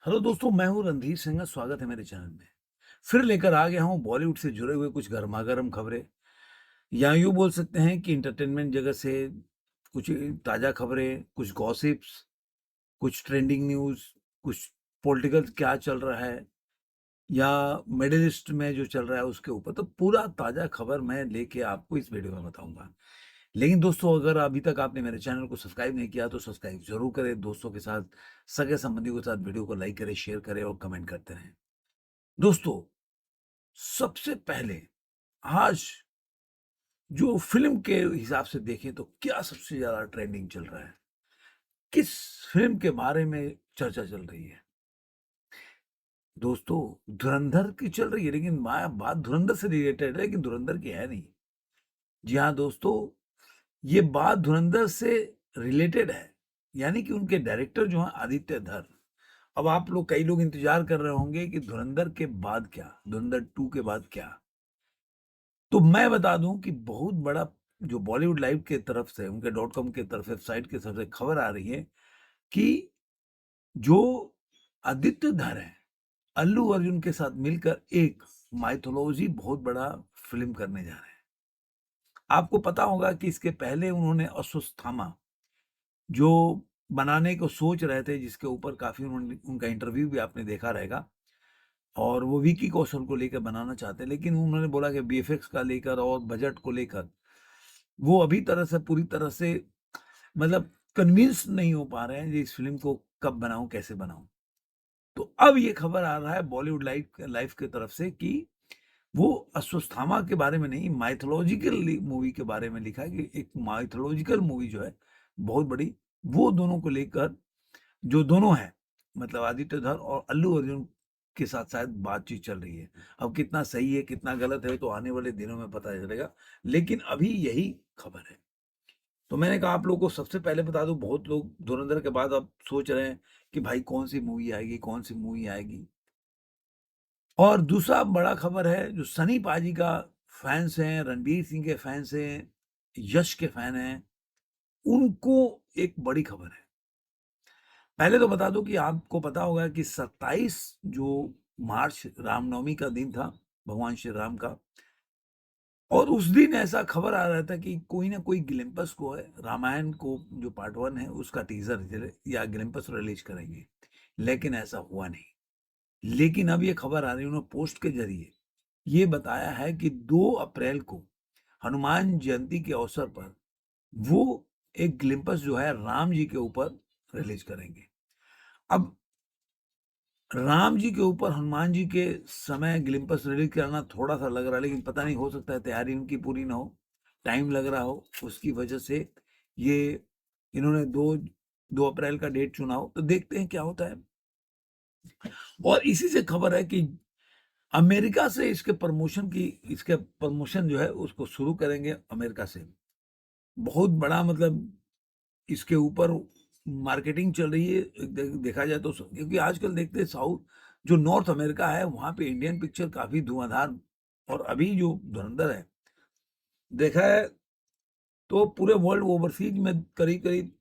Hello दोस्तों, मैं हूँ रणधीर सिंह। स्वागत है मेरे चैनल में। फिर लेकर आ गया हूँ बॉलीवुड से जुड़े हुए कुछ गर्मागर्म खबरें, या यूँ बोल सकते हैं कि एंटरटेनमेंट जगत से कुछ ताज़ा खबरें, कुछ गॉसिप्स, कुछ ट्रेंडिंग न्यूज़, कुछ पॉलिटिकल क्या चल रहा है, या मिडल ईस्ट में जो चल रहा है उसके ऊपर। तो पूरा ताज़ा खबर मैं लेके आपको इस वीडियो में बताऊँगा। लेकिन दोस्तों, अगर अभी तक आपने मेरे चैनल को सब्सक्राइब नहीं किया तो सब्सक्राइब ज़रूर करें। दोस्तों के साथ, सगे-संबंधियों के साथ वीडियो को लाइक करें, शेयर करें और कमेंट करते रहें। दोस्तों, सबसे पहले आज जो फ़िल्म के हिसाब से देखें तो क्या सबसे ज़्यादा ट्रेंडिंग चल रहा है? किस फ़िल्म के बारे में चर्चा चल रही है? दोस्तों, धुरंधर की चल रही है, लेकिन बात धुरंधर से रिलेटेड है, लेकिन धुरंधर की है नहीं। जी हाँ दोस्तों, ये बात धुरंधर से रिलेटेड है, यानी कि उनके डायरेक्टर जो हैं आदित्य धर। अब आप लोग, कई लोग इंतज़ार कर रहे होंगे कि धुरंधर के बाद क्या? धुरंधर 2 के बाद क्या? तो मैं बता दूं कि बहुत बड़ा जो बॉलीवुड लाइव के तरफ से, उनके डॉट कॉम के तरफ, वेबसाइट की तरफ से खबर आ रही है कि जो आदित्य धर है, अल्लू अर्जुन के साथ मिलकर एक माइथोलॉजी बहुत बड़ा फिल्म करने जा रहे हैं। आपको पता होगा कि इसके पहले उन्होंने अश्वत्थामा जो बनाने को सोच रहे थे, जिसके ऊपर काफी उन्होंने, उनका इंटरव्यू भी आपने देखा रहेगा, और वो विकी कौशल को लेकर बनाना चाहते हैं, लेकिन उन्होंने बोला कि बीएफएक्स का लेकर और बजट को लेकर वो अभी पूरी तरह से मतलब कन्विंस नहीं हो पा रहे हैं कि इस फ़िल्म को कब बनाऊँ, कैसे बनाऊँ? तो अब ये खबर आ रहा है बॉलीवुड लाइव लाइफ की तरफ से कि वो अश्वत्थामा के बारे में नहीं, माइथोलॉजिकल मूवी के बारे में लिखा है कि एक माइथोलॉजिकल मूवी जो है बहुत बड़ी, वो दोनों को लेकर, जो दोनों हैं, मतलब आदित्य धर और अल्लू अर्जुन के साथ शायद बातचीत चल रही है। अब कितना सही है, कितना गलत है, तो आने वाले दिनों में पता चलेगा, लेकिन अभी यही खबर है। तो मैंने कहा आप लोगों को सबसे पहले बता दूं, बहुत लोग धुरंधर के बाद अब सोच रहे हैं कि भाई कौन सी मूवी आएगी, कौन सी मूवी आएगी। और दूसरा बड़ा खबर है, जो सनी पाजी का फैंस हैं, रणवीर सिंह के फैंस हैं, यश के फैन हैं, उनको एक बड़ी खबर है। पहले तो बता दूं कि आपको पता होगा कि 27 जो मार्च रामनवमी का दिन था, भगवान श्री राम का, और उस दिन ऐसा खबर आ रहा था कि कोई ना कोई ग्लिम्पस को है, रामायण को जो पार्ट 1 है उसका टीजर या ग्लिम्पस रिलीज करेंगे, लेकिन ऐसा हुआ नहीं। लेकिन अब ये खबर आ रही है, उन्होंने पोस्ट के जरिए ये बताया है कि 2 अप्रैल को हनुमान जयंती के अवसर पर वो एक ग्लिम्पस जो है राम जी के ऊपर रिलीज करेंगे। अब राम जी के ऊपर हनुमान जी के समय ग्लिम्पस रिलीज कराना थोड़ा सा लग रहा है, लेकिन पता नहीं, हो सकता है तैयारी उनकी पूरी ना हो, टाइम लग रहा हो, उसकी वजह से ये इन्होंने 2 अप्रैल का डेट चुना हो। तो देखते हैं क्या होता है। और इसी से खबर है कि अमेरिका से इसके प्रमोशन जो है उसको शुरू करेंगे अमेरिका से। बहुत बड़ा, मतलब इसके ऊपर मार्केटिंग चल रही है। देखा जाए तो क्योंकि आजकल देखते हैं साउथ, जो नॉर्थ अमेरिका है, वहां पे इंडियन पिक्चर काफी धुआंधार, और अभी जो धुरंधर है, देखा है तो पूरे वर्ल्ड ओवरसीज में करीब करीब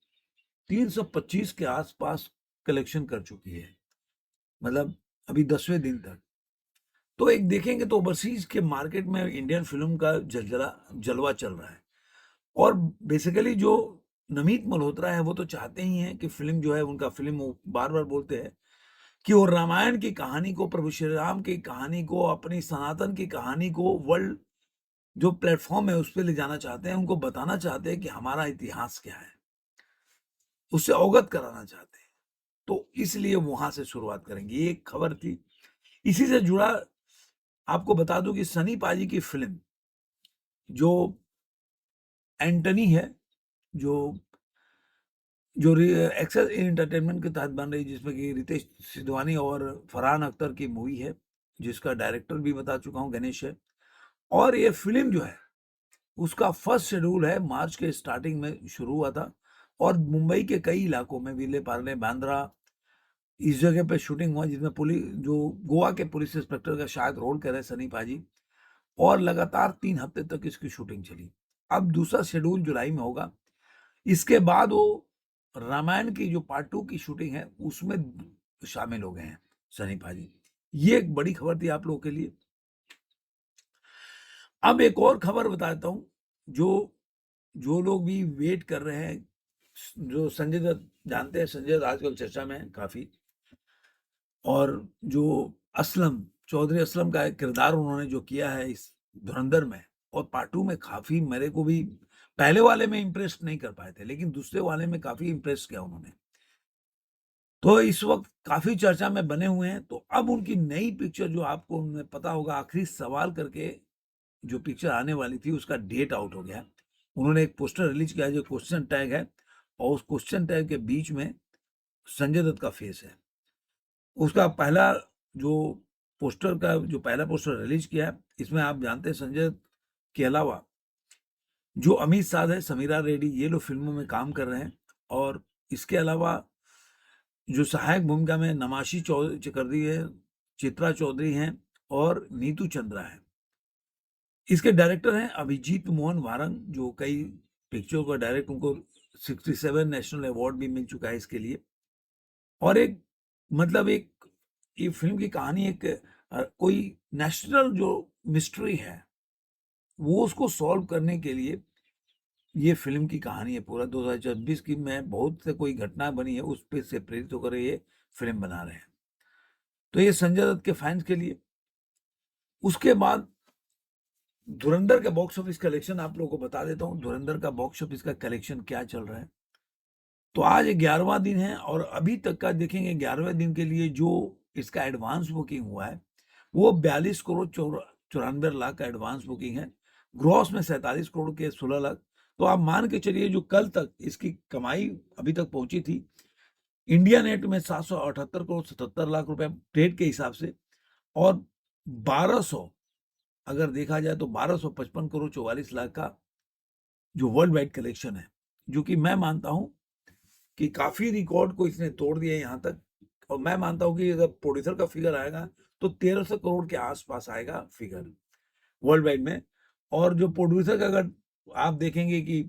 325 के आसपास कलेक्शन कर चुकी है, मतलब अभी 10वें दिन तक। तो एक देखेंगे तो ओवरसीज के मार्केट में इंडियन फिल्म का जलवा चल रहा है। और बेसिकली जो नमीत मल्होत्रा है, वो तो चाहते ही हैं कि फिल्म जो है उनका, फिल्म वो बार बार बोलते हैं कि वो रामायण की कहानी को, प्रभु श्री राम की कहानी को, अपनी सनातन की कहानी को वर्ल्ड जो प्लेटफॉर्म है उस पर ले जाना चाहते हैं, उनको बताना चाहते हैं कि हमारा इतिहास क्या है, उससे अवगत कराना चाहते हैं। तो इसलिए वहां से शुरुआत करेंगे, ये एक खबर थी। इसी से जुड़ा आपको बता दूं कि सनी पाजी की फिल्म जो एंटनी है, जो जो एक्सेस एंटरटेनमेंट के तहत बन रही, जिसमें कि रितेश सिद्धवानी और फरहान अख्तर की मूवी है, जिसका डायरेक्टर भी बता चुका हूँ, गणेश है। और ये फिल्म जो है उसका फर्स्ट शेड्यूल है, मार्च के स्टार्टिंग में शुरू हुआ था, और मुंबई के कई इलाकों में, विले पार्ले, बांद्रा, इस जगह पे शूटिंग हुआ, जिसमें पुलिस, जो गोवा के पुलिस इंस्पेक्टर का शायद रोल करे सनी पाजी, और लगातार 3 हफ्ते तक इसकी शूटिंग चली। अब दूसरा शेड्यूल जुलाई में होगा। इसके बाद वो रामायण की जो पार्ट 2 की शूटिंग है, उसमें शामिल हो गए हैं सनी पाजी। ये एक बड़ी खबर थी आप लोगों के लिए। अब एक और खबर बताता हूँ, जो जो लोग भी वेट कर रहे हैं, जो संजय दत्त जानते हैं, संजय दत्त आजकल चर्चा में है काफी, और जो असलम चौधरी असलम का एक किरदार उन्होंने जो किया है इस धुरंधर में और पार्ट 2 में, काफी मेरे को भी पहले वाले में इम्प्रेस नहीं कर पाए थे, लेकिन दूसरे वाले में काफी इम्प्रेस किया उन्होंने। तो इस वक्त काफी चर्चा में बने हुए हैं। तो अब उनकी नई पिक्चर, जो आपको उन्हें पता होगा, आखिरी सवाल करके जो पिक्चर आने वाली थी, उसका डेट आउट हो गया। उन्होंने एक पोस्टर रिलीज किया जो क्वेश्चन टैग है, और उस क्वेश्चन टैग के बीच में संजय दत्त का फेस है। उसका पहला जो पहला पोस्टर रिलीज किया है, इसमें आप जानते हैं संजय दत्त के अलावा जो अमित साध है, समीरा रेड्डी, ये लोग फिल्मों में काम कर रहे हैं। और इसके अलावा जो सहायक भूमिका में नमाशी चक्रवर्ती है, चित्रा चौधरी हैं और नीतू चंद्रा है। इसके डायरेक्टर हैं अभिजीत मोहन वारंग, जो कई पिक्चरों का डायरेक्ट, उनको 67 नेशनल अवार्ड भी मिल चुका है इसके लिए। और एक मतलब एक ये फिल्म की कहानी एक कोई नेशनल जो मिस्ट्री है, वो उसको सॉल्व करने के लिए ये फिल्म की कहानी है। पूरा 2026 की में बहुत से कोई घटना बनी है, उस पे से प्रेरित होकर ये फिल्म बना रहे हैं। तो ये संजय दत्त के फैंस के लिए। उसके बाद धुरंधर का बॉक्स ऑफिस कलेक्शन आप लोगों को बता देता हूँ। धुरंधर का बॉक्स ऑफिस का कलेक्शन क्या चल रहा है। तो आज 11वां दिन है और अभी तक का देखेंगे 11वें दिन के लिए जो इसका एडवांस बुकिंग हुआ है वो 42 करोड़ 94 लाख का एडवांस बुकिंग है। ग्रॉस में 47 करोड़ के 16 लाख। तो आप मान के चलिए जो कल तक इसकी कमाई अभी तक पहुंची थी इंडिया नेट में 778 करोड़ 77 लाख रुपए ट्रेड के हिसाब से, और 1200 अगर देखा जाए तो 1255 करोड़ 44 लाख का जो वर्ल्ड वाइड कलेक्शन है, जो कि मैं मानता हूं कि काफी रिकॉर्ड को इसने तोड़ दिया यहाँ तक। और मैं मानता हूं कि अगर प्रोड्यूसर का फिगर आएगा तो 1300 करोड़ के आसपास आएगा फिगर वर्ल्ड वाइड में। और जो प्रोड्यूसर का अगर आप देखेंगे कि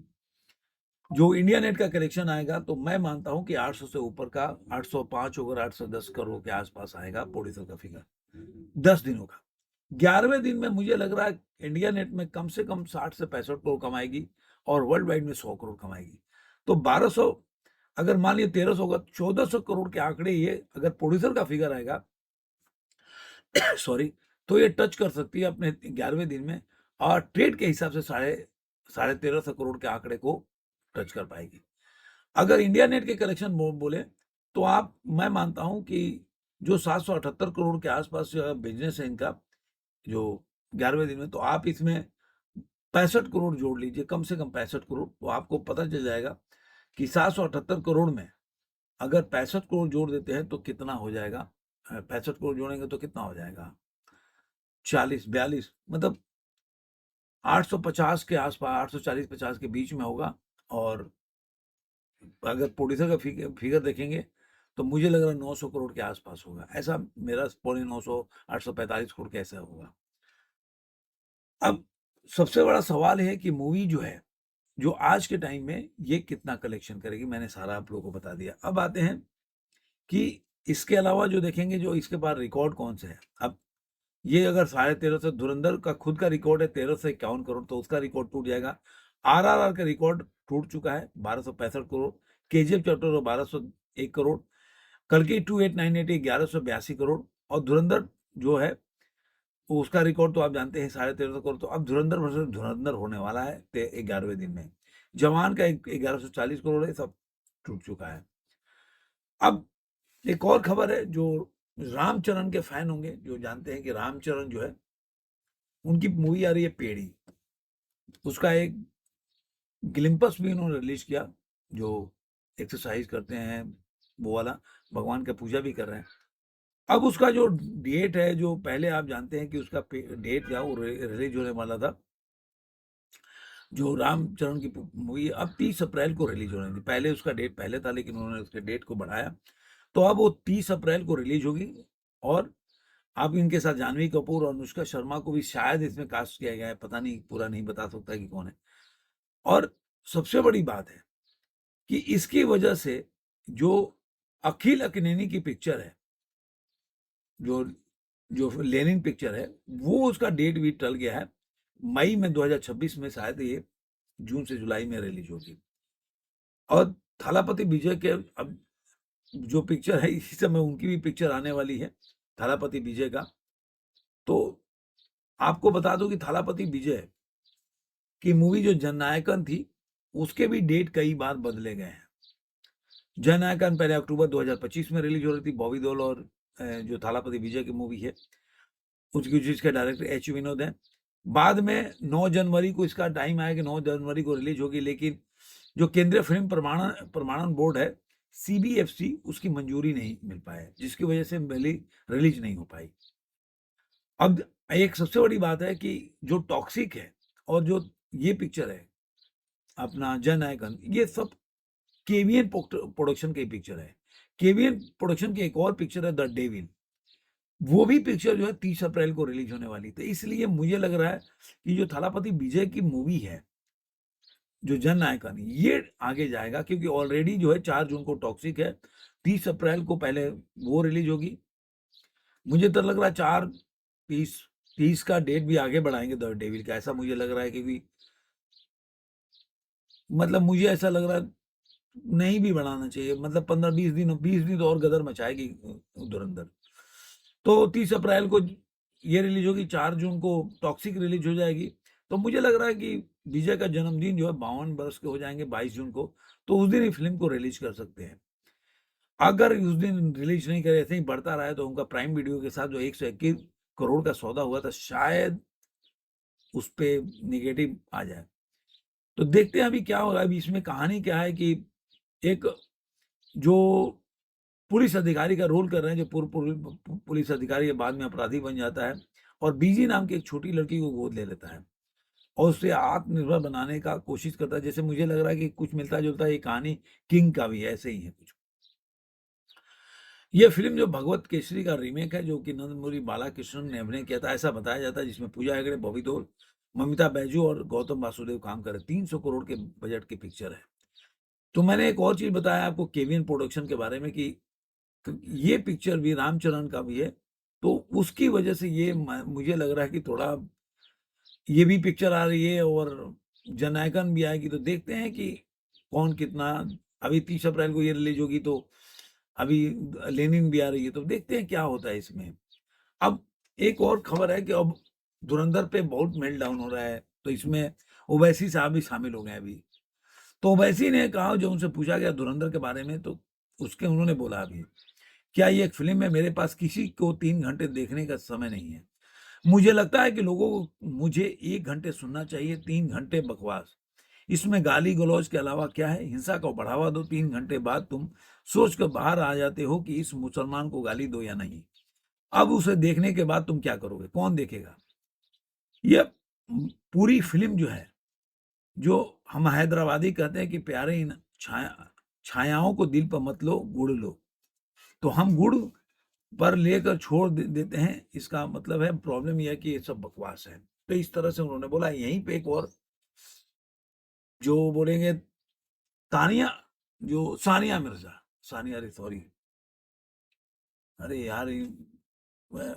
जो इंडिया नेट का कलेक्शन आएगा तो मैं मानता हूं कि 800 से ऊपर का 805 होकर 810 करोड़ के आसपास आएगा प्रोड्यूसर का फिगर 10 दिनों का। 11वें दिन में मुझे लग रहा है इंडिया नेट में कम से कम 60 से 65 करोड़ कमाएगी और वर्ल्ड वाइड में 100 करोड़ कमाएगी। तो 1200 अगर मान लिया 1300 होगा, 1400 करोड़ के आंकड़े ये अगर प्रोड्यूसर का फिगर आएगा सॉरी, तो ये टच कर सकती है अपने 11वें दिन में, और ट्रेड के हिसाब से साढ़े 1350 करोड़ के आंकड़े को टच कर पाएगी। अगर इंडिया नेट के कलेक्शन बोले तो आप मैं मानता हूं कि जो 778 करोड़ के आसपास बिजनेस है इनका जो 11वें दिन में, तो आप इसमें 65 करोड़ जोड़ लीजिए, कम से कम 65 करोड़, तो आपको पता चल जाएगा कि 778 करोड़ में अगर 65 करोड़ जोड़ देते हैं तो कितना हो जाएगा। 65 करोड़ जोड़ेंगे तो कितना हो जाएगा, 40 42, मतलब 850 के आसपास, 840-50 के बीच में होगा। और अगर प्रोड्यूसर का फिगर देखेंगे तो मुझे लग रहा है 900 करोड़ के आसपास होगा, ऐसा मेरा 950 845 करोड़ कैसे होगा। अब सबसे बड़ा सवाल है कि मूवी जो है जो आज के टाइम में ये कितना कलेक्शन करेगी। मैंने सारा आप लोगों को बता दिया। अब आते हैं कि इसके अलावा जो देखेंगे जो इसके बाद रिकॉर्ड कौन से है। अब ये अगर 1350 धुरंधर का खुद का रिकॉर्ड है 1351 करोड़, तो उसका रिकॉर्ड टूट जाएगा। आरआरआर का रिकॉर्ड टूट चुका है 1265 करोड़। KGF chapter 1201 crore. कल्कि 2898 1182 करोड़। और धुरंधर जो है उसका रिकॉर्ड तो आप जानते हैं 1350 करोड़। तो अब धुरंधर वर्सेस धुरंधर होने वाला है 11वें दिन में। जवान का 1140 करोड़ है, सब टूट चुका है। अब एक और खबर है, जो रामचरण के फैन होंगे जो जानते हैं कि रामचरण जो है उनकी मूवी आ रही है पेड़ी। उसका एक ग्लिम्पस भी उन्होंने रिलीज किया, जो एक्सरसाइज करते हैं वो वाला, भगवान का पूजा भी कर रहे हैं। अब उसका जो डेट है, जो पहले आप जानते हैं कि उसका डेट क्या वो रिलीज होने वाला था, जो रामचरण की मूवी अब 30 अप्रैल को रिलीज होने थी। पहले उसका डेट पहले था लेकिन उन्होंने उसके डेट को बढ़ाया, तो अब वो 30 अप्रैल को रिलीज होगी। और अब इनके साथ जानवी कपूर और अनुष्का शर्मा को भी शायद इसमें कास्ट किया गया है, पता नहीं, पूरा नहीं बता सकता कि कौन है। और सबसे बड़ी बात है कि इसकी वजह से जो अखिल अक्किनेनी की पिक्चर है जो जो लेनिन पिक्चर है, वो उसका डेट भी टल गया है। मई में 2026 में शायद ये जून से जुलाई में रिलीज होगी। और थालापति विजय के अब जो पिक्चर है, इसी समय उनकी भी पिक्चर आने वाली है, थालापति विजय का। तो आपको बता दूं कि थालापति विजय की मूवी जो जननायकन थी, उसके भी डेट कई बार बदले गए हैं। जननायकन पहले अक्टूबर 2025 में रिलीज हो रही थी, बॉबी देओल और जो थालापति विजय की मूवी है, उसकी जिसके डायरेक्टर एच विनोद हैं। बाद में 9 जनवरी को इसका टाइम आया कि 9 जनवरी को रिलीज होगी, लेकिन जो केंद्रीय फिल्म प्रमाणन बोर्ड है, सीबीएफसी, उसकी मंजूरी नहीं मिल पाया, जिसकी वजह से रिलीज नहीं हो पाई। अब एक सबसे बड़ी बात है कि जो टॉक्सिक है और जो ये पिक्चर है अपना जननायकन, ये सब केवीएन प्रोडक्शन की पिक्चर है। केवीएन प्रोडक्शन की एक और पिक्चर है द डेविल, वो भी पिक्चर जो है 30 अप्रैल को रिलीज होने वाली। तो इसलिए मुझे लग रहा है कि जो थालापति विजय की मूवी है, जो जननायकन, ये आगे जाएगा, क्योंकि ऑलरेडी जो है 4 जून को टॉक्सिक है, 30 अप्रैल को पहले वो रिलीज होगी। मुझे तो लग रहा है 4 30 30 का डेट भी आगे बढ़ाएंगे द डेविल का, ऐसा मुझे लग रहा है। क्योंकि मतलब मुझे ऐसा लग रहा है नहीं भी बढ़ाना चाहिए, मतलब 15-20 दिन तो और गदर मचाएगी धुरंधर। तो 30 अप्रैल को ये रिलीज होगी, 4 जून को टॉक्सिक रिलीज हो जाएगी। तो मुझे लग रहा है कि विजय का जन्मदिन जो है 52 वर्ष के हो जाएंगे 22 जून को, तो उस दिन ही फिल्म को रिलीज कर सकते हैं। अगर उस दिन रिलीज नहीं करे, ऐसे ही बढ़ता रहा है, तो उनका प्राइम वीडियो के साथ जो 121 करोड़ का सौदा हुआ था, शायद उस पे निगेटिव आ जाए। तो देखते हैं अभी क्या होगा। अभी इसमें कहानी क्या है कि एक जो पुलिस अधिकारी का रोल कर रहे हैं, जो पूर्व पुलिस अधिकारी के बाद में अपराधी बन जाता है, और बीजी नाम की एक छोटी लड़की को गोद ले लेता है और उसे आत्मनिर्भर बनाने का कोशिश करता है। जैसे मुझे लग रहा है कि कुछ मिलता जुलता ये कहानी किंग का भी है, ऐसे ही है कुछ। ये फिल्म जो भगवत केसरी का रीमेक है, जो कि नंदमुरी बालाकृष्णन ने अभिनय किया था, ऐसा बताया जाता है, जिसमें पूजा हेगड़े, बॉबी देओल, ममिता बैजू और गौतम वासुदेव काम कर रहे। 300 करोड़ के बजट की पिक्चर है। तो मैंने एक और चीज बताया आपको केवीएन प्रोडक्शन के बारे में कि ये पिक्चर भी रामचरण का भी है, तो उसकी वजह से ये मुझे लग रहा है कि थोड़ा ये भी पिक्चर आ रही है और जननायकन भी आएगी। तो देखते हैं कि कौन कितना। अभी 30 अप्रैल को ये रिलीज होगी, तो अभी लेनिन भी आ रही है, तो देखते हैं क्या होता है इसमें। अब एक और खबर है कि अब धुरंधर पे बहुत मेल्टडाउन हो रहा है, तो इसमें ओवैसी साहब भी शामिल हो गए अभी। तो ओवैसी ने कहा, जो उनसे पूछा गया धुरंधर के बारे में, तो उसके उन्होंने बोला अभी, क्या ये एक फिल्म है? मेरे पास किसी को 3 घंटे देखने का समय नहीं है। मुझे लगता है कि लोगों को मुझे 1 घंटे सुनना चाहिए, 3 घंटे बकवास। इसमें गाली गलौज के अलावा क्या है? हिंसा को बढ़ावा दो, 3 घंटे बाद तुम सोच कर बाहर आ जाते हो कि इस मुसलमान को गाली दो या नहीं। अब उसे देखने के बाद तुम क्या करोगे? कौन देखेगा? ये पूरी फिल्म जो है, जो हम हैदराबादी कहते हैं कि प्यारे इन छायाओं को दिल पर मत लो, गुड़ लो। तो हम गुड़ पर लेकर छोड़ देते हैं, इसका मतलब है प्रॉब्लम यह है कि ये सब बकवास है। तो इस तरह से उन्होंने बोला। यहीं पे एक और जो बोलेंगे, तानिया, जो सानिया मिर्जा, सानिया, अरे सॉरी, अरे यार मैं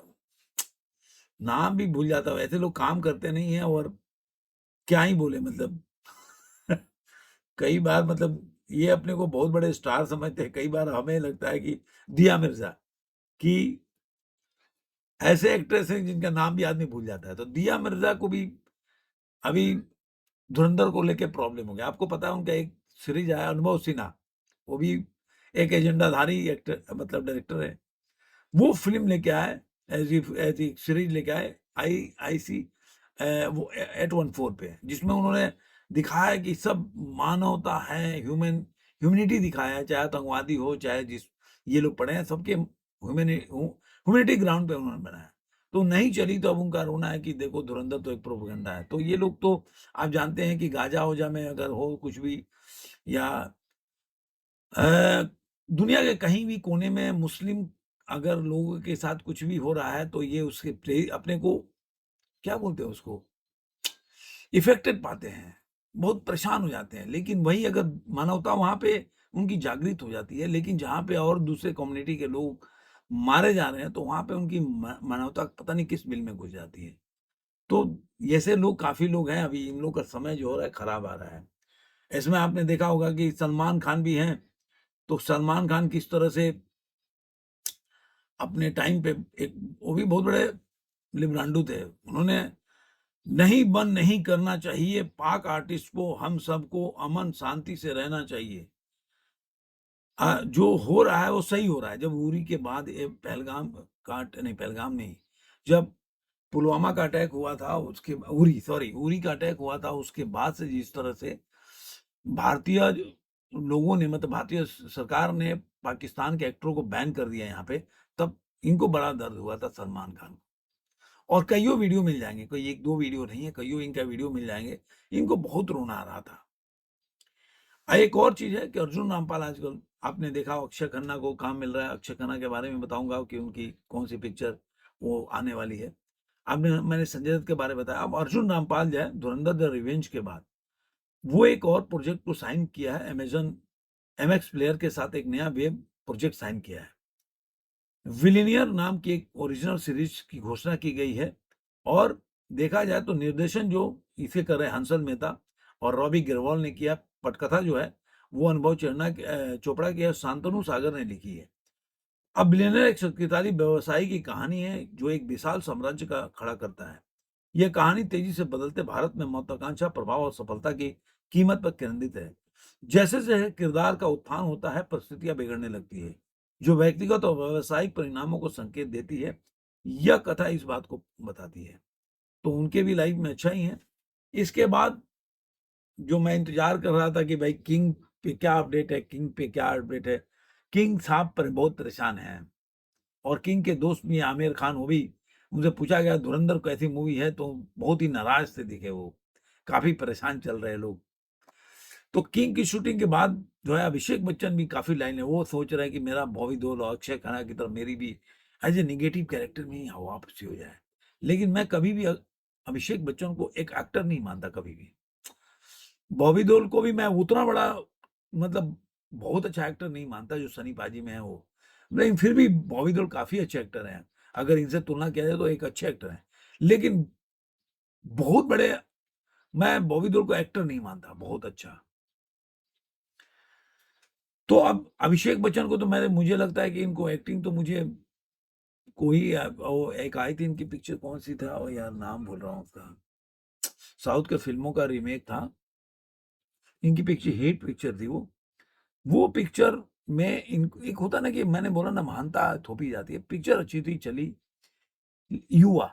नाम भी भूल जाता हूँ। ऐसे लोग काम करते नहीं है और क्या ही बोले, मतलब कई बार मतलब ये अपने को बहुत बड़े स्टार समझते हैं, कई बार हमें लगता है कि दिया मिर्जा, कि ऐसे एक्ट्रेस हैं जिनका नाम भी आदमी भूल जाता है। तो दिया मिर्जा को भी अभी धुरंधर को लेके प्रॉब्लम हो गया। आपको पता है उनका एक सीरीज आया, अनुभव सिन्हा, वो भी एक एजेंडाधारी एक्टर, मतलब डायरेक्टर है। वो फिल्म लेके आए, ऐसी सीरीज लेके आए, IIC वो 814 पे, जिसमें उन्होंने दिखाया कि सब मानवता है, ह्यूमैनिटी दिखाया है, चाहे आतंकवादी हो, चाहे जिस ये लोग पढ़े हैं, सबके ह्यूमैनिटी ग्राउंड पे उन्होंने बनाया। तो नहीं चली, तो अब उनका रोना है कि देखो धुरंधर तो एक प्रोपेगेंडा है। तो ये लोग तो आप जानते हैं कि गाजा ओजा में अगर हो कुछ भी, या दुनिया के कहीं भी कोने में मुस्लिम अगर लोगों के साथ कुछ भी हो रहा है, तो ये उसके अपने को क्या बोलते हैं उसको, इफेक्टेड पाते हैं, बहुत परेशान हो जाते हैं। लेकिन वही अगर मानवता वहां पे उनकी जागृत हो जाती है, लेकिन जहां पे और दूसरे कम्युनिटी के लोग मारे जा रहे हैं, तो वहाँ पे उनकी मानवता पता नहीं किस बिल में घुस जाती है। तो ऐसे लोग काफ़ी लोग हैं, अभी इन लोग का समय जो हो रहा है खराब आ रहा है। इसमें आपने देखा होगा कि सलमान खान भी हैं, तो सलमान खान किस तरह से अपने टाइम पे एक वो भी बहुत बड़े लिब्रांडू थे। उन्होंने नहीं बंद नहीं करना चाहिए पाक आर्टिस्ट को, हम सबको अमन शांति से रहना चाहिए। जो हो रहा है वो सही हो रहा है। जब उरी के बाद ये पहलगाम का नहीं, पहलगाम नहीं, जब पुलवामा का अटैक हुआ था उसके उरी सॉरी उरी का अटैक हुआ था, उसके बाद से जिस तरह से भारतीय लोगों ने मतलब भारतीय सरकार ने पाकिस्तान के एक्टरों को बैन कर दिया यहाँ पे, तब इनको बड़ा दर्द हुआ था सलमान खान को। और कईयों वीडियो मिल जाएंगे, कोई एक दो वीडियो नहीं है, कईयों इनका वीडियो मिल जाएंगे। इनको बहुत रोना आ रहा था। एक और चीज है कि अर्जुन रामपाल आजकल आपने देखा अक्षय खन्ना को काम मिल रहा है। अक्षय खन्ना के बारे में बताऊंगा कि उनकी कौन सी पिक्चर वो आने वाली है। आपने मैंने संजय दत्त के बारे में बताया। अब अर्जुन रामपाल जो है धुरंधर द रिवेंज के बाद वो एक और प्रोजेक्ट को साइन किया है। अमेजन एमएक्स प्लेयर के साथ एक नया वेब प्रोजेक्ट साइन किया है। विलिनियर नाम की एक ओरिजिनल सीरीज की घोषणा की गई है। और देखा जाए तो निर्देशन जो इसे कर रहे हंसल मेहता और रॉबी गिरवाल ने किया। पटकथा जो है वो अनुभव चोपड़ा की है, शांतनु सागर ने लिखी है। अब बिलियनर एक शक्तिशाली व्यवसायी की कहानी है जो एक विशाल साम्राज्य का खड़ा करता है। यह कहानी तेजी से बदलते भारत में महत्वाकांक्षा, प्रभाव और सफलता की कीमत पर केंद्रित है। जैसे जैसे किरदार का उत्थान होता है, परिस्थितियां बिगड़ने लगती है, जो व्यक्तिगत और व्यावसायिक परिणामों को संकेत देती है। यह कथा इस बात को बताती है। तो उनके भी लाइफ में अच्छा ही है। इसके बाद जो मैं इंतजार कर रहा था कि भाई किंग पे क्या अपडेट है, किंग पे क्या अपडेट है। किंग साहब पर बहुत परेशान है। और किंग के दोस्त भी आमिर खान, वो भी उनसे पूछा गया धुरंधर कैसी मूवी है तो बहुत ही नाराज से दिखे वो। काफी परेशान चल रहे लोग। तो किंग की शूटिंग के बाद जो है अभिषेक बच्चन भी काफी लाइन है, वो सोच रहे हैं कि मेरा बॉबी देओल और अक्षय खन्ना की तरह मेरी भी एज ए निगेटिव कैरेक्टर में ही वापसी हो जाए। लेकिन मैं कभी भी अभिषेक बच्चन को एक एक्टर नहीं मानता कभी भी। बॉबी देओल को भी मैं उतना बड़ा मतलब बहुत अच्छा एक्टर नहीं मानता जो सनी पाजी में है वो। लेकिन फिर भी बॉबी देओल काफी अच्छे एक्टर हैं। अगर इनसे तुलना किया जाए तो एक अच्छे एक्टर हैं। लेकिन बहुत बड़े मैं बॉबी देओल को एक्टर नहीं मानता बहुत अच्छा। तो अब अभिषेक बच्चन को तो मुझे लगता है कि इनको एक्टिंग तो मुझे कोई वो एक आई थी इनकी पिक्चर कौन सी था, और यार नाम भूल रहा हूँ उसका, साउथ के फिल्मों का रीमेक था। इनकी पिक्चर हिट पिक्चर थी वो पिक्चर में इन एक होता ना कि मैंने बोला ना महानता थोपी जाती है। पिक्चर अच्छी थी, चली युवा।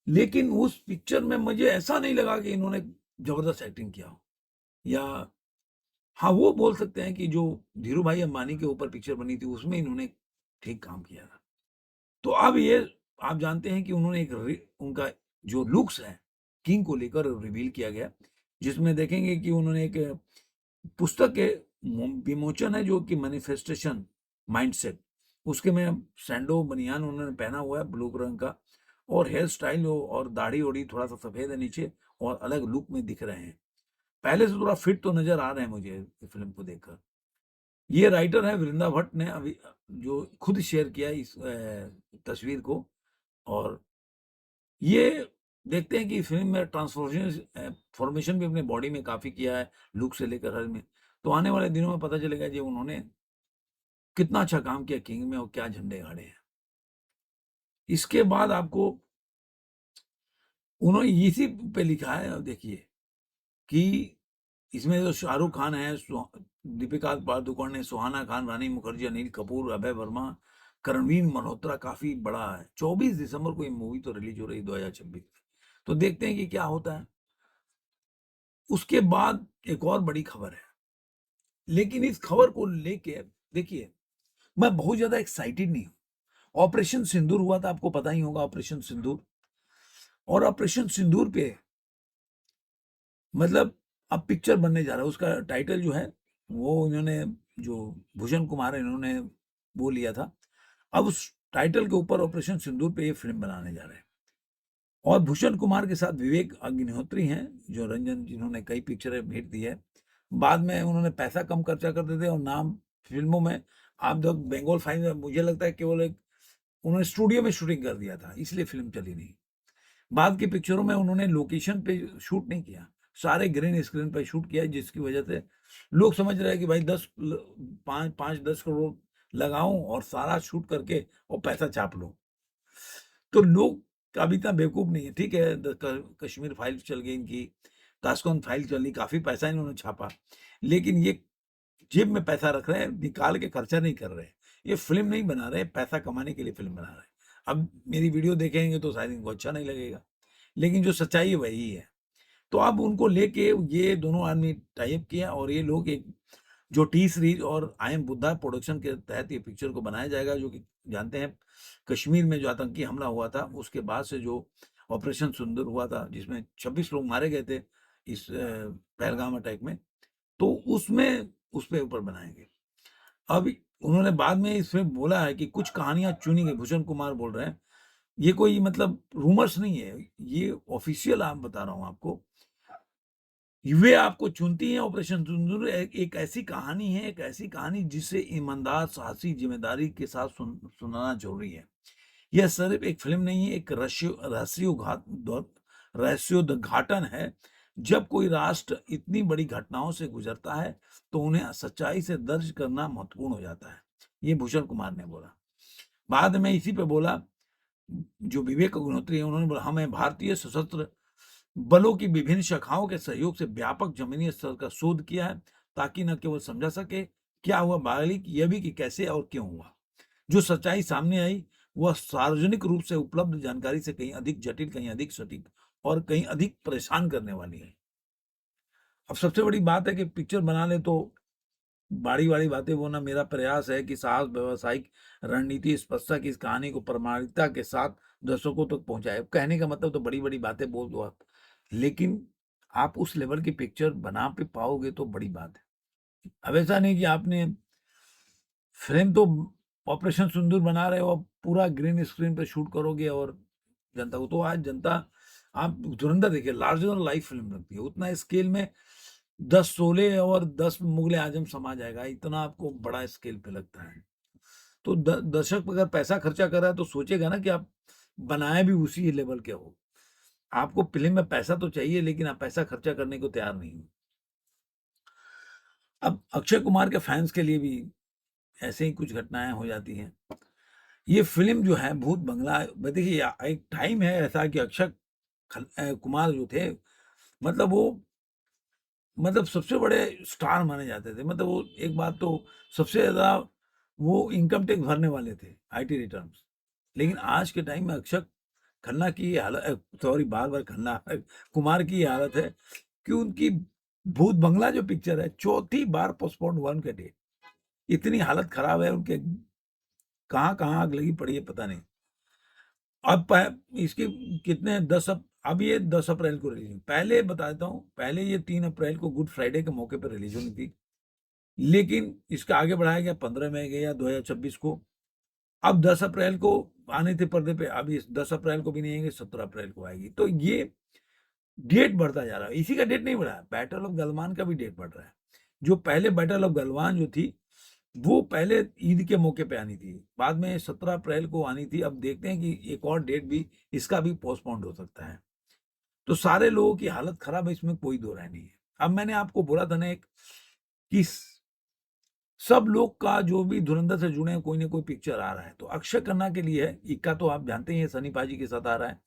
लेकिन उस पिक्चर में मुझे ऐसा नहीं लगा कि इन्होंने जबरदस्त एक्टिंग किया हो। या हाँ, वो बोल सकते हैं कि जो धीरू भाई अंबानी के ऊपर पिक्चर बनी थी उसमें इन्होंने ठीक काम किया था। तो अब ये आप जानते हैं कि उन्होंने उनका जो लुक्स है किंग को लेकर रिवील किया गया, जिसमें देखेंगे कि उन्होंने एक पुस्तक के विमोचन है जो कि मैनिफेस्टेशन माइंडसेट, उसके में सैंडो बनियान उन्होंने पहना हुआ है ब्लू रंग का। और हेयर स्टाइल और दाढ़ी ओढ़ी थोड़ा सा सफेद है नीचे, और अलग लुक में दिख रहे हैं। पहले से थोड़ा फिट तो नजर आ रहे हैं मुझे फिल्म को देखकर। ये राइटर है वृंदा भट्ट ने अभी जो खुद शेयर किया है इस तस्वीर को। और ये देखते हैं कि फिल्म में ट्रांसफॉर्मेशन फॉर्मेशन भी अपने बॉडी में काफी किया है, लुक से लेकर हर में। तो आने वाले दिनों में पता चलेगा जी उन्होंने कितना अच्छा काम किया किंग में और क्या झंडे गाड़े हैं। इसके बाद आपको उन्होंने इसी पे लिखा है, देखिए कि इसमें जो शाहरुख खान है, दीपिका पादुकोण ने, सुहाना खान, रानी मुखर्जी, अनिल कपूर, अभय वर्मा, करणवीर मल्होत्रा काफी बड़ा है। 24 दिसंबर को ये मूवी तो रिलीज हो रही है 2026 में। तो देखते हैं कि क्या होता है। उसके बाद एक और बड़ी खबर है, लेकिन इस खबर को लेके देखिए मैं बहुत ज्यादा एक्साइटेड नहीं हूं। ऑपरेशन सिंदूर हुआ था, आपको पता ही होगा ऑपरेशन सिंदूर। और ऑपरेशन सिंदूर पे मतलब अब पिक्चर बनने जा रहा है, उसका टाइटल जो है वो इन्होंने जो भूषण कुमार है इन्होंने वो लिया था। अब उस टाइटल के ऊपर ऑपरेशन सिंदूर पे ये फिल्म बनाने जा रहे हैं। और भूषण कुमार के साथ विवेक अग्निहोत्री हैं, जो रंजन जिन्होंने कई पिक्चरें भेंट दी है। बाद में उन्होंने पैसा कम खर्चा करते थे और नाम फिल्मों में आप जब बंगाल फाइल में मुझे लगता है केवल एक उन्होंने स्टूडियो में शूटिंग कर दिया था, इसलिए फ़िल्म चली नहीं। बाद की पिक्चरों में उन्होंने लोकेशन पे शूट नहीं किया, सारे ग्रीन स्क्रीन पे शूट किया, जिसकी वजह से लोग समझ रहे हैं कि भाई 5-10 करोड़ लगाऊं और सारा शूट करके और पैसा छाप लूं। तो लोग अभी इतना बेवकूफ नहीं है। ठीक है, कश्मीर फाइल चल गई इनकी, ताशकंद फाइल चली, काफी पैसा इन्होंने छापा, लेकिन ये जेब में पैसा रख रहे हैं, निकाल के खर्चा नहीं कर रहे हैं। ये फिल्म नहीं बना रहे, पैसा कमाने के लिए फिल्म बना रहे हैं। अब मेरी वीडियो देखेंगे तो शायद इनको अच्छा नहीं लगेगा, लेकिन जो सच्चाई है वही है। तो अब उनको लेके ये दोनों आदमी टाई अप किया और ये लोग एक जो टी सीरीज और आई एम बुद्धा प्रोडक्शन के तहत ये पिक्चर को बनाया जाएगा, जो कि जानते हैं कश्मीर में जो आतंकी हमला हुआ था उसके बाद से जो ऑपरेशन सुंदर हुआ था, जिसमें 26 लोग मारे गए थे इस पहलगाम अटैक में, तो उसमें उस पे ऊपर बनाएंगे। अब उन्होंने बाद में इसमें बोला है कि कुछ कहानियां चुनी गई, भूषण कुमार बोल रहे हैं, ये कोई मतलब रूमर्स नहीं है, ये ऑफिशियल आप बता रहा हूं आपको, वे आपको चुनती हैं। ऑपरेशन सिंदूर एक ऐसी कहानी है, एक ऐसी कहानी जिसे ईमानदार, साहसी, जिम्मेदारी के साथ सुनाना जरूरी है। यह सिर्फ एक फिल्म नहीं है, एक रहस्योद्घाटन है। जब कोई राष्ट्र इतनी बड़ी घटनाओं से गुजरता है तो उन्हें सच्चाई से दर्ज करना महत्वपूर्ण हो जाता है, ये भूषण कुमार ने बोला। बाद में इसी पे बोला जो विवेक अग्निहोत्री है, उन्होंने बोला हमें भारतीय सशस्त्र बलों की विभिन्न शाखाओं के सहयोग से व्यापक जमीनी स्तर का शोध किया है, ताकि न केवल समझा सके क्या हुआ, बल्कि यह भी कि कैसे और क्यों हुआ। जो सच्चाई सामने आई वह सार्वजनिक रूप से उपलब्ध जानकारी से कहीं अधिक जटिल, कहीं अधिक सटीक और कहीं अधिक परेशान करने वाली है। अब सबसे बड़ी बात है कि पिक्चर बनाने तो बाड़ी वाली बातें वो ना, मेरा प्रयास है कि साहस, व्यवसायिक रणनीति, स्पष्टता की इस कहानी को प्रामाणिकता के साथ दर्शकों तक पहुंचाए। कहने का मतलब तो बड़ी बड़ी बातें बोल दो आप, लेकिन आप उस लेवल की पिक्चर बना पे पाओगे तो बड़ी बात है। अब ऐसा नहीं कि आपने फिल्म तो ऑपरेशन सिंदूर बना रहे हो, अब पूरा ग्रीन स्क्रीन पे शूट करोगे और जनता को, तो आज जनता, आप धुरंधर देखिए, लार्जर देन लाइफ फिल्म लगती है, उतना स्केल में 10 शोले और 10 मुगले आजम समा जाएगा, इतना आपको बड़ा स्केल पे लगता है। तो दर्शक अगर पैसा खर्चा कर रहा है तो सोचेगा ना कि आप बनाए भी उसी लेवल के हो। आपको फिल्म में पैसा तो चाहिए, लेकिन आप पैसा खर्चा करने को तैयार नहीं हो। अब अक्षय कुमार के फैंस के लिए भी ऐसे ही कुछ घटनाएं हो जाती हैं। ये फ़िल्म जो है भूत बंगला, देखिए एक टाइम है ऐसा कि अक्षय कुमार जो थे, मतलब वो, मतलब सबसे बड़े स्टार माने जाते थे। मतलब वो एक बात तो, सबसे ज़्यादा वो इनकम टैक्स भरने वाले थे, आईटी रिटर्न्स। लेकिन आज के टाइम में अक्षय खन्ना की ये हालत, सॉरी बार-बार खन्ना कुमार की ये हालत है कि उनकी भूत बंगला जो पिक्चर है, चौथी बार पोस्टपोन्ड हुआ उनका डेट। इतनी हालत खराब है उनके, कहाँ-कहाँ आग लगी पड़ी है पता नहीं। अब इसके कितने 10 अब ये 10 अप्रैल को रिलीज हुई। पहले बता देता हूँ, पहले ये 3 अप्रैल को गुड फ्राइडे के मौके पर रिलीज होनी थी, लेकिन इसका आगे बढ़ाया गया 15 मई गया 2026 को। अब 10 अप्रैल को आने थे पर्दे पे, अब इस 10 अप्रैल को भी नहीं आएंगे, 17 अप्रैल को आएगी। तो ये डेट बढ़ता जा रहा है, इसी का डेट नहीं बढ़ा है, बैटल ऑफ गलवान का भी डेट बढ़ रहा है। जो पहले बैटल ऑफ गलवान जो थी, वो पहले ईद के मौके पे आनी थी, बाद में 17 अप्रैल को आनी थी। अब देखते हैं कि एक और डेट भी, इसका भी पोस्टपोन्ड हो सकता है। तो सारे लोगों की हालत खराब है, इसमें कोई दो राय नहीं है। अब मैंने आपको बोला था ना एक, कि सब लोग का जो भी धुरंधर से जुड़े हैं, कोई ना कोई पिक्चर आ रहा है, तो अक्षय खन्ना के लिए है, इक्का तो आप जानते ही हैं सनी पाजी के साथ आ रहा है।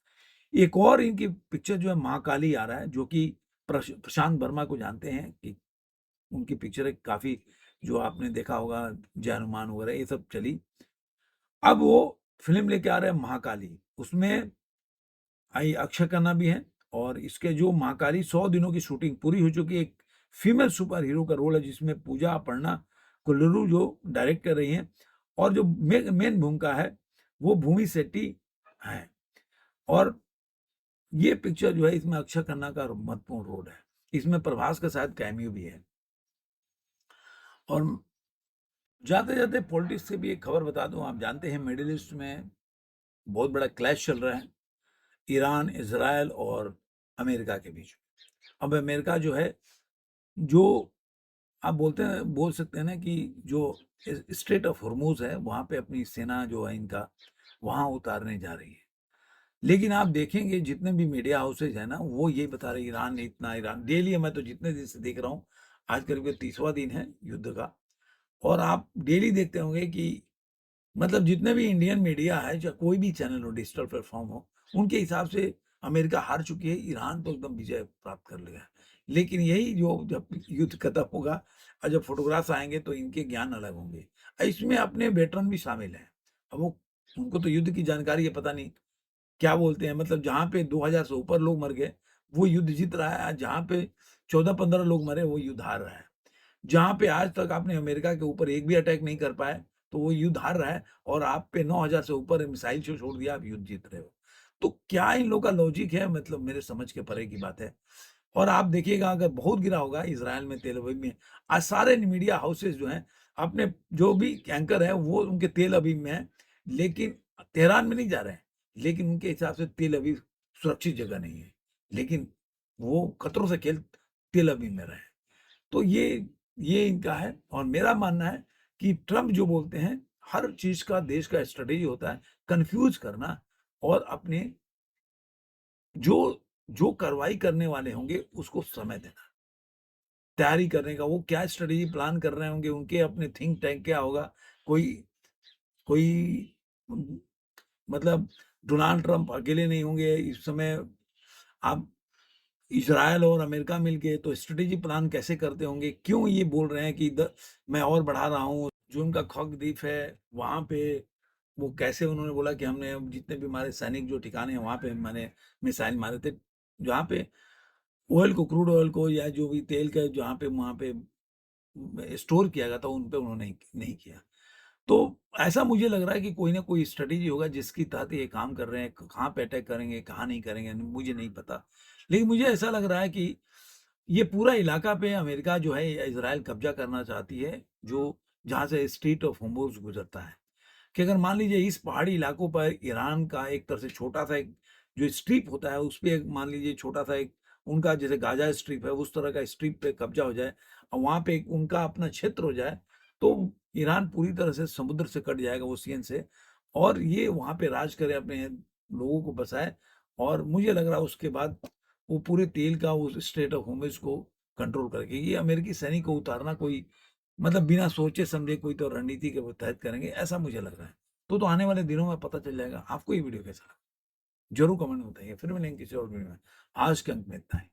एक और इनकी पिक्चर जो है महाकाली आ रहा है, जो कि प्रशांत वर्मा को जानते हैं कि उनकी पिक्चर है काफी, जो आपने देखा होगा, जय हनुमान वगैरह ये सब चली। अब वो फिल्म लेके आ रहे हैं महाकाली, उसमें आई अक्षय खन्ना भी है, और इसके जो महाकाली 100 दिनों की शूटिंग पूरी हो चुकी है। एक फीमेल सुपर हीरो का रोल है, जिसमें पूजा अपर्णा कुल्लू जो डायरेक्ट कर रही हैं, और जो मेन भूमिका है वो भूमि शेट्टी है। और ये पिक्चर जो है, इसमें अक्षय खन्ना का महत्वपूर्ण रोल है, इसमें प्रभास का शायद कैमियो भी है। और जाते जाते पॉलिटिक्स से भी एक खबर बता दूं, आप जानते हैं मिडिल ईस्ट में बहुत बड़ा क्लैश चल रहा है, ईरान, इजराइल और अमेरिका के बीच। अब अमेरिका जो है, जो आप बोल सकते हैं ना कि जो स्ट्रेट ऑफ हॉर्मोज है वहां पे अपनी सेना जो है इनका वहां उतारने जा रही है। लेकिन आप देखेंगे जितने भी मीडिया हाउसेज है ना वो ये बता रहे ईरान ने इतना, ईरान डेली है, मैं तो जितने दिन से देख रहा हूँ, आज करीब 30वां दिन है युद्ध का। और आप डेली देखते होंगे कि मतलब जितने भी इंडियन मीडिया है, चाहे कोई भी चैनल हो, डिजिटल प्लेटफॉर्म हो, उनके हिसाब से अमेरिका हार चुकी है, ईरान तो एकदम विजय प्राप्त कर लिया है। लेकिन यही जो जब युद्ध खत्म होगा और जब फोटोग्राफ्स आएंगे तो इनके ज्ञान अलग होंगे। इसमें अपने वेटरन भी शामिल हैं। अब वो उनको तो युद्ध की जानकारी है, पता नहीं क्या बोलते हैं, मतलब जहाँ पे 2000 से ऊपर लोग मर गए, वो युद्ध जीत रहा है, आज जहाँ पे 14-15 लोग मरे, वो युद्ध हार रहा है। जहाँ पे आज तक आपने अमेरिका के ऊपर एक भी अटैक नहीं कर पाए, तो वो युद्ध हार रहा है, और आप पे 9000 से ऊपर मिसाइल शो छोड़ दिया, आप युद्ध जीत रहे हो। तो क्या इन लोग का लॉजिक है, मतलब मेरे समझ के परे की बात है। और आप देखिएगा अगर बहुत गिरा होगा इज़राइल में, तेल अवीव में, आज सारे मीडिया हाउसेज़ जो हैं, अपने जो भी एंकर हैं वो उनके तेल अवीव में हैं, लेकिन तेहरान में नहीं जा रहे हैं। लेकिन उनके हिसाब से तेल अवीव सुरक्षित जगह नहीं है। लेकिन वो खतरों से खेल तेल अवीव में रहे हैं। तो ये इनका है, और मेरा मानना है कि ट्रम्प जो बोलते हैं, हर चीज़ का देश का स्ट्रैटेजी होता है, कन्फ्यूज़ करना और अपने जो जो कार्रवाई करने वाले होंगे उसको समय देना, तैयारी करने का। वो क्या स्ट्रैटेजी प्लान कर रहे होंगे, उनके अपने थिंक टैंक क्या होगा, कोई कोई उम, मतलब डोनाल्ड ट्रम्प अकेले नहीं होंगे इस समय। आप इज़राइल और अमेरिका मिलके तो स्ट्रैटेजी प्लान कैसे करते होंगे? क्यों ये बोल रहे हैं कि मैं और बढ़ा रहा हूँ? जो उनका खग द्वीप है, वहाँ पे वो कैसे उन्होंने बोला कि हमने अब जितने भी हमारे सैनिक जो ठिकाने हैं, वहाँ पे मैंने मिसाइल मारे थे। जहाँ पे ऑयल को, क्रूड ऑयल को, या जो भी तेल का जहाँ पे वहाँ पे स्टोर किया गया था, उन पे उन्होंने नहीं नहीं किया। तो ऐसा मुझे लग रहा है कि कोई ना कोई स्ट्रेटेजी होगा जिसके तहत ये काम कर रहे हैं। कहाँ पे अटैक करेंगे, कहाँ नहीं करेंगे, मुझे नहीं पता। लेकिन मुझे ऐसा लग रहा है कि ये पूरा इलाका पे अमेरिका जो है, इज़राइल कब्ज़ा करना चाहती है, जो जहाँ से स्ट्रेट ऑफ होर्मुज़ गुज़रता है। कि अगर मान लीजिए इस पहाड़ी इलाकों पर ईरान का एक तरह से छोटा-सा एक जो स्ट्रिप होता है, उस पे एक मान लीजिए छोटा-सा एक उनका जैसे गाज़ा स्ट्रिप है, उस तरह का स्ट्रिप पे कब्ज़ा हो जाए और वहाँ पे एक उनका अपना क्षेत्र हो जाए, तो ईरान पूरी तरह से समुद्र से कट जाएगा, ओशियन से, और ये वहाँ पे राज करे, अपने लोगों को बसाए। और मुझे लग रहा है उसके बाद वो पूरे तेल का उस स्ट्रेट ऑफ होर्मुज़ को कंट्रोल करेगी। ये अमेरिकी सैनिक को उतारना कोई मतलब बिना सोचे समझे कोई तो रणनीति के वो तहत करेंगे, ऐसा मुझे लग रहा है। तो आने वाले दिनों में पता चल जाएगा। आपको ये वीडियो कैसा लगा? ज़रूर कमेंट में बताइए। फिर मिलेंगे किसी और वीडियो में। आज के अंक में इतना ही।